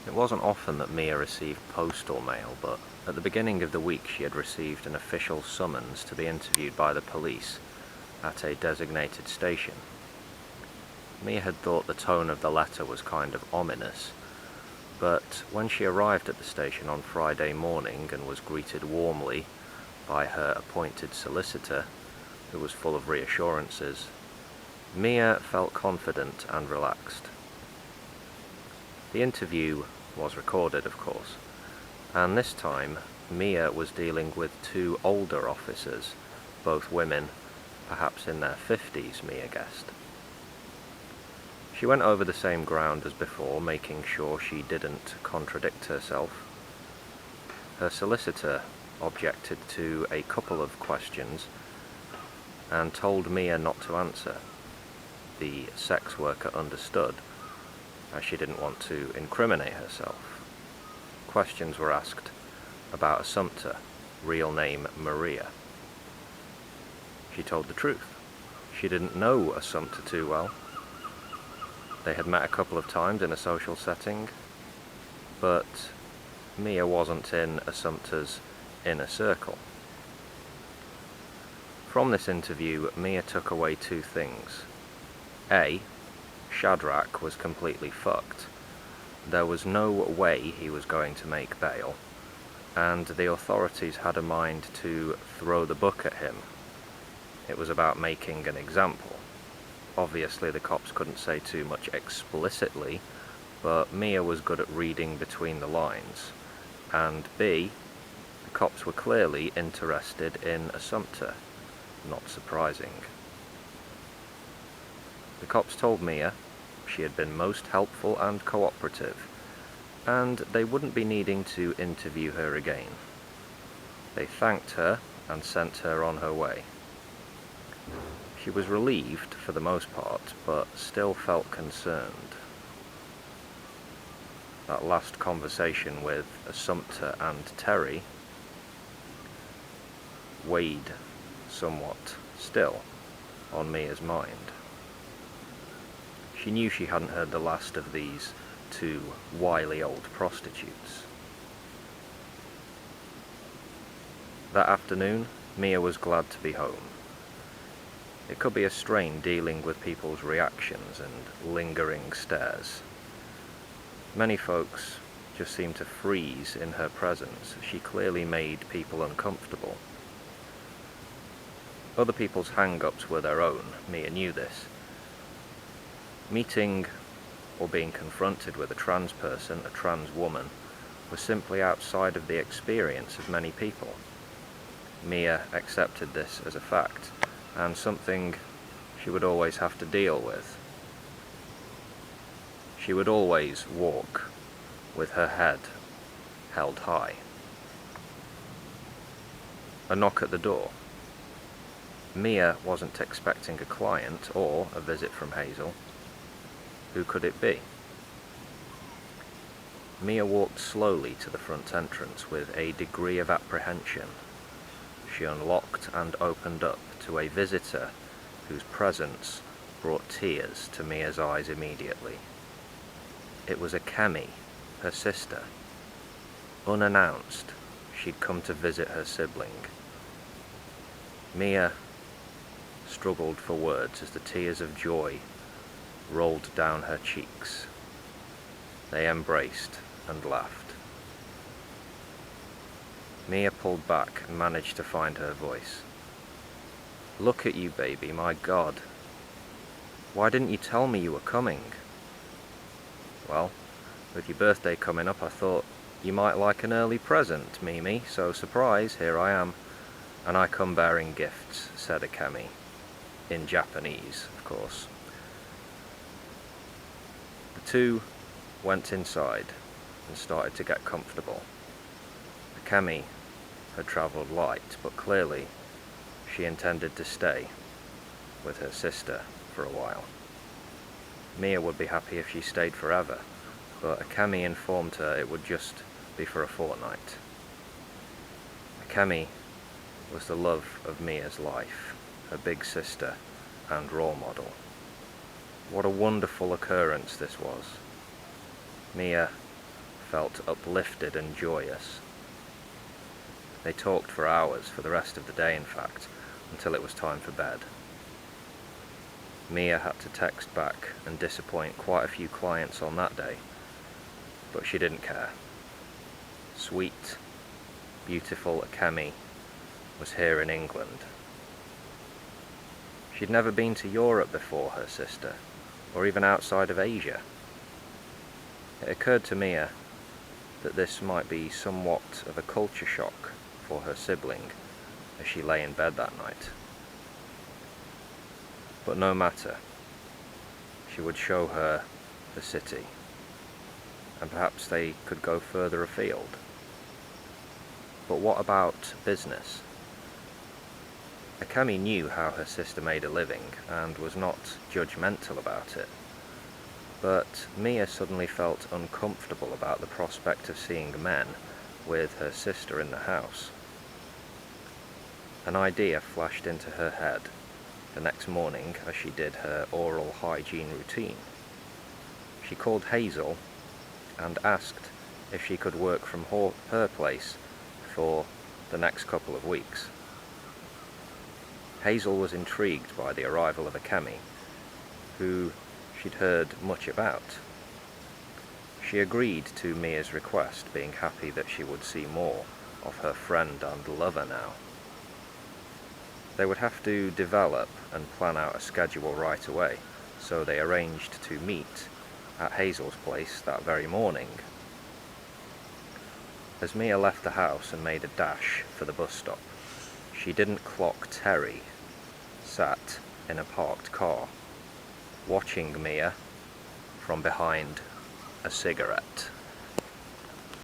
It wasn't often that Mia received postal mail, but at the beginning of the week she had received an official summons to be interviewed by the police at a designated station. Mia had thought the tone of the letter was kind of ominous, but when she arrived at the station on Friday morning and was greeted warmly by her appointed solicitor, who was full of reassurances, Mia felt confident and relaxed. The interview was recorded, of course, and this time Mia was dealing with two older officers, both women, perhaps in their 50s, Mia guessed. She went over the same ground as before, making sure she didn't contradict herself. Her solicitor objected to a couple of questions and told Mia not to answer. The sex worker understood, as she didn't want to incriminate herself. Questions were asked about Assumpta, real name Maria. She told the truth. She didn't know Assumpta too well. They had met a couple of times in a social setting, but Mia wasn't in Assumpta's inner circle. From this interview, Mia took away two things. A. Shadrach was completely fucked. There was no way he was going to make bail, and the authorities had a mind to throw the book at him. It was about making an example. Obviously the cops couldn't say too much explicitly, but Mia was good at reading between the lines. And B, the cops were clearly interested in Assumpta. Not surprising. The cops told Mia she had been most helpful and cooperative, and they wouldn't be needing to interview her again. They thanked her and sent her on her way. She was relieved for the most part, but still felt concerned. That last conversation with Assumpta and Terry weighed somewhat still on Mia's mind. She knew she hadn't heard the last of these two wily old prostitutes. That afternoon, Mia was glad to be home. It could be a strain dealing with people's reactions and lingering stares. Many folks just seemed to freeze in her presence. She clearly made people uncomfortable. Other people's hang-ups were their own. Mia knew this. Meeting or being confronted with a trans person, a trans woman, was simply outside of the experience of many people. Mia accepted this as a fact, and something she would always have to deal with. She would always walk with her head held high. A knock at the door. Mia wasn't expecting a client or a visit from Hazel. Who could it be? Mia walked slowly to the front entrance with a degree of apprehension. She unlocked and opened up to a visitor whose presence brought tears to Mia's eyes immediately. It was Akemi, her sister. Unannounced, she'd come to visit her sibling. Mia struggled for words as the tears of joy rolled down her cheeks. They embraced and laughed. Mia pulled back and managed to find her voice. "Look at you, baby, my God. Why didn't you tell me you were coming?" "Well, with your birthday coming up, I thought you might like an early present, Mimi, so surprise, here I am. And I come bearing gifts," said Akemi. In Japanese, of course. The two went inside and started to get comfortable. Akemi had travelled light, but clearly she intended to stay with her sister for a while. Mia would be happy if she stayed forever, but Akemi informed her it would just be for a fortnight. Akemi was the love of Mia's life, her big sister and role model. What a wonderful occurrence this was. Mia felt uplifted and joyous. They talked for hours, for the rest of the day in fact, until it was time for bed. Mia had to text back and disappoint quite a few clients on that day, but she didn't care. Sweet, beautiful Akemi was here in England. She'd never been to Europe before, her sister, or even outside of Asia. It occurred to Mia that this might be somewhat of a culture shock for her sibling as she lay in bed that night. But no matter, she would show her the city, and perhaps they could go further afield. But what about business? Akemi knew how her sister made a living and was not judgmental about it, but Mia suddenly felt uncomfortable about the prospect of seeing men with her sister in the house. An idea flashed into her head the next morning as she did her oral hygiene routine. She called Hazel and asked if she could work from her place for the next couple of weeks. Hazel was intrigued by the arrival of Akemi, who she'd heard much about. She agreed to Mia's request, being happy that she would see more of her friend and lover now. They would have to develop and plan out a schedule right away, so they arranged to meet at Hazel's place that very morning. As Mia left the house and made a dash for the bus stop, she didn't clock Terry, sat in a parked car, watching Mia from behind a cigarette.